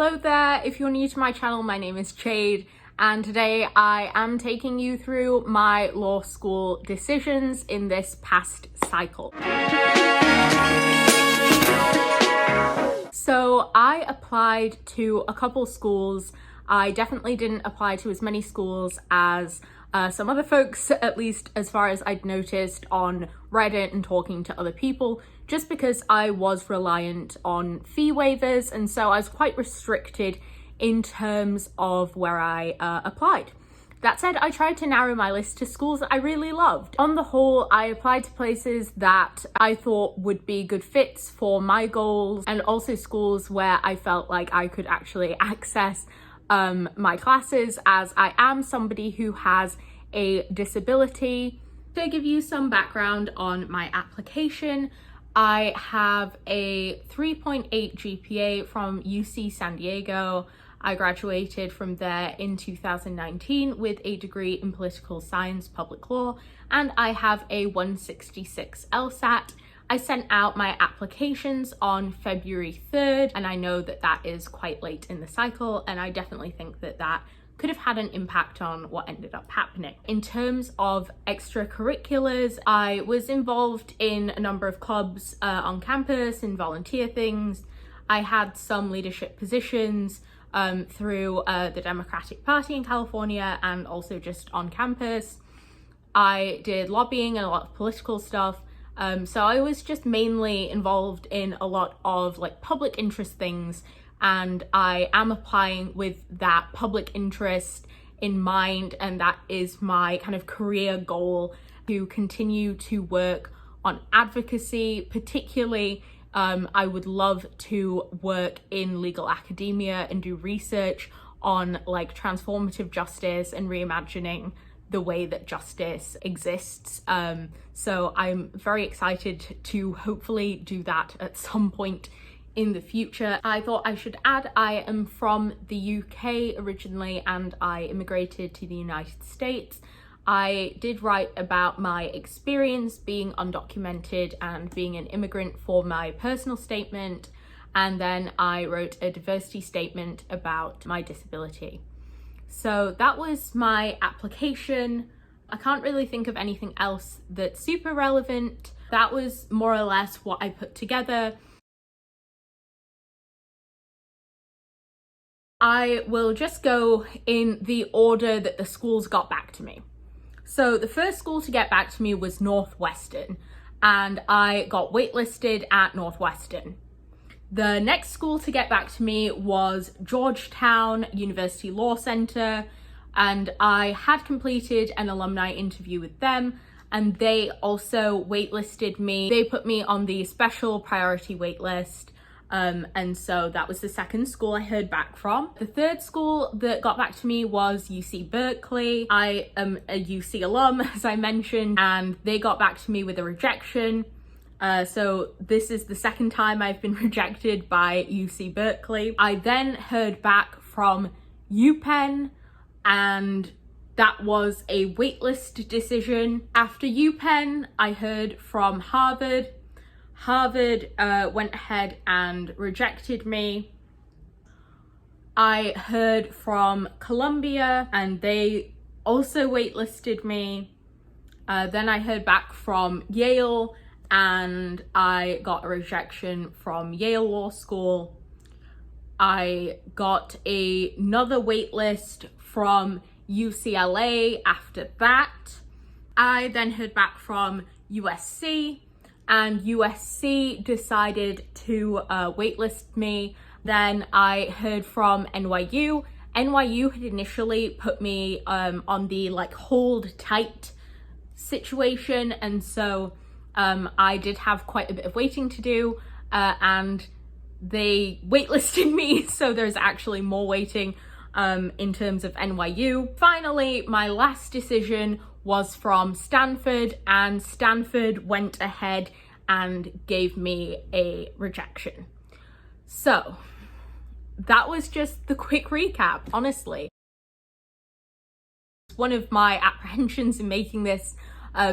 Hello there, if you're new to my channel, my name is Jade, and today I am taking you through my law school decisions in this past cycle. So I applied to a couple schools. I definitely didn't apply to as many schools as some other folks, at least as far as I'd noticed on Reddit and talking to other people, just because I was reliant on fee waivers, and so I was quite restricted in terms of where I applied. That said, I tried to narrow my list to schools that I really loved. On the whole, I applied to places that I thought would be good fits for my goals, and also schools where I felt like I could actually access my classes, as I am somebody who has a disability. To give you some background on my application, I have a 3.8 GPA from UC San Diego. I graduated from there in 2019 with a degree in political science, public law, and I have a 166 LSAT. I sent out my applications on February 3rd, and I know that that is quite late in the cycle, and I definitely think that that could have had an impact on what ended up happening. In terms of extracurriculars, I was involved in a number of clubs on campus and volunteer things. I had some leadership positions through the Democratic Party in California and also just on campus. I did lobbying and a lot of political stuff. So I was just mainly involved in a lot of like public interest things, and I am applying with that public interest in mind, and that is my kind of career goal, to continue to work on advocacy. Particularly, I would love to work in legal academia and do research on like transformative justice and reimagining the way that justice exists. So I'm very excited to hopefully do that at some point in the future. I thought I should add, I am from the UK originally, and I immigrated to the United States. I did write about my experience being undocumented and being an immigrant for my personal statement, and then I wrote a diversity statement about my disability. So that was my application. I can't really think of anything else that's super relevant. That was more or less what I put together. I will just go in the order that the schools got back to me. So the first school to get back to me was Northwestern, and I got waitlisted at Northwestern. The next school to get back to me was Georgetown University Law Center, and I had completed an alumni interview with them, and they also waitlisted me. They put me on the special priority waitlist. And so that was the second school I heard back from. The third school that got back to me was UC Berkeley. I am a UC alum, as I mentioned, and they got back to me with a rejection. So this is the second time I've been rejected by UC Berkeley. I then heard back from UPenn, and that was a waitlist decision. After UPenn, I heard from Harvard. Harvard went ahead and rejected me. I heard from Columbia, and they also waitlisted me. Then I heard back from Yale, and I got a rejection from Yale Law School. I got another waitlist from UCLA after that. I then heard back from USC, and USC decided to waitlist me. Then I heard from NYU. NYU had initially put me on the like hold tight situation, and so I did have quite a bit of waiting to do, and they waitlisted me, so there's actually more waiting in terms of NYU. Finally, my last decision was from Stanford, and Stanford went ahead and gave me a rejection. So that was just the quick recap, honestly. One of my apprehensions in making this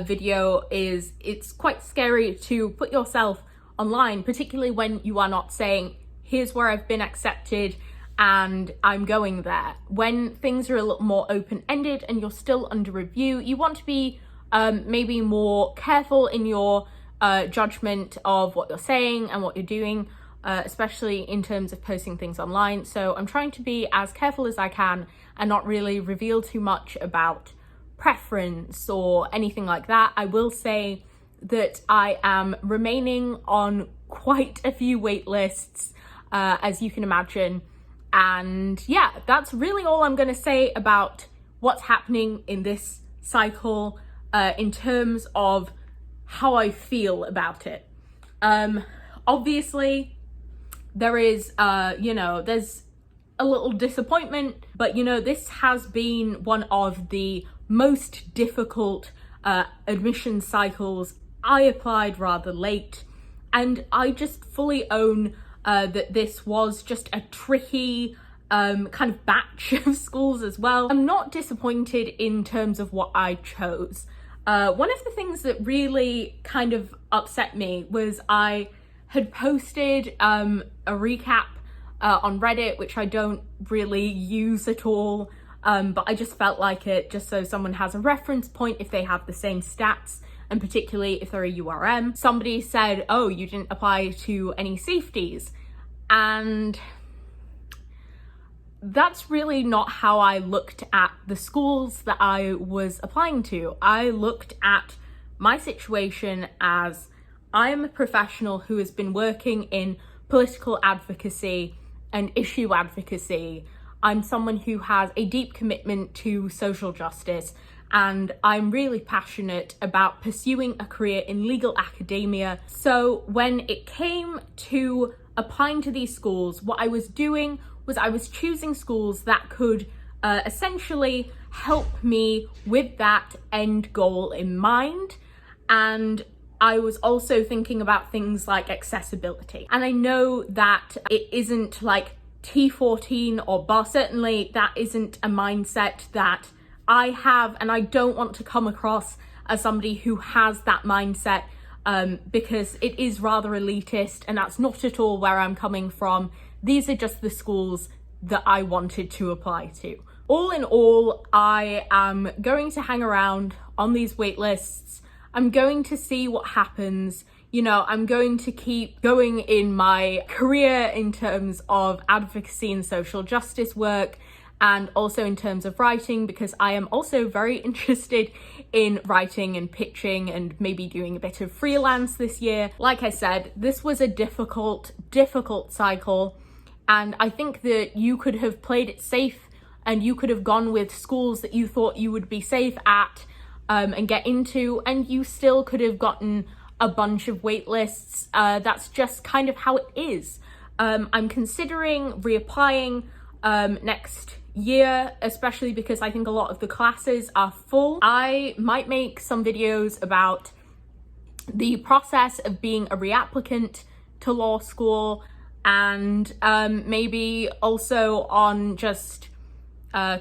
video is it's quite scary to put yourself online, particularly when you are not saying, here's where I've been accepted and I'm going there. When things are a little more open-ended and you're still under review, you want to be maybe more careful in your judgment of what you're saying and what you're doing, especially in terms of posting things online. So I'm trying to be as careful as I can and not really reveal too much about preference or anything like that. I will say that I am remaining on quite a few wait lists, as you can imagine. And yeah, that's really all I'm going to say about what's happening in this cycle in terms of how I feel about it. Obviously, there is, there's a little disappointment, but this has been one of the most difficult admission cycles. I applied rather late, and I just fully own that this was just a tricky kind of batch of schools as well. I'm not disappointed in terms of what I chose. One of the things that really kind of upset me was I had posted a recap on Reddit, which I don't really use at all, but I just felt like it, just so someone has a reference point if they have the same stats, and particularly if they're a URM. Somebody said, oh, you didn't apply to any safeties, and that's really not how I looked at the schools that I was applying to. I looked at my situation as I am a professional who has been working in political advocacy and issue advocacy. I'm someone who has a deep commitment to social justice, and I'm really passionate about pursuing a career in legal academia. So when it came to applying to these schools, what I was doing was I was choosing schools that could essentially help me with that end goal in mind. And I was also thinking about things like accessibility. And I know that it isn't like T14 or bar, certainly that isn't a mindset that I have, and I don't want to come across as somebody who has that mindset, because it is rather elitist, and that's not at all where I'm coming from. These are just the schools that I wanted to apply to. All in all, I am going to hang around on these wait lists. I'm going to see what happens. I'm going to keep going in my career in terms of advocacy and social justice work, and also in terms of writing, because I am also very interested in writing and pitching and maybe doing a bit of freelance this year. Like I said, this was a difficult cycle, and I think that you could have played it safe and you could have gone with schools that you thought you would be safe at and get into, and you still could have gotten a bunch of wait lists. That's just kind of how it is. I'm considering reapplying next year, especially because I think a lot of the classes are full. I might make some videos about the process of being a reapplicant to law school, and maybe also on just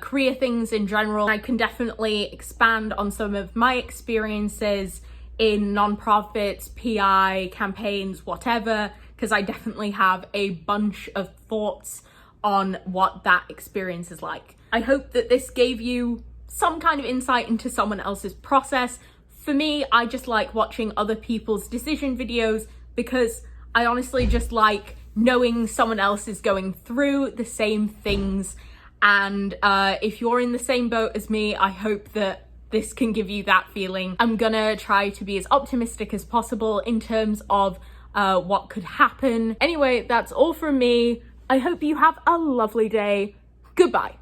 career things in general. I can definitely expand on some of my experiences in nonprofits, PI, campaigns, whatever, because I definitely have a bunch of thoughts on what that experience is like. I hope that this gave you some kind of insight into someone else's process. For me, I just like watching other people's decision videos because I honestly just like knowing someone else is going through the same things. And if you're in the same boat as me, I hope that this can give you that feeling. I'm gonna try to be as optimistic as possible in terms of what could happen. Anyway, that's all from me. I hope you have a lovely day. Goodbye.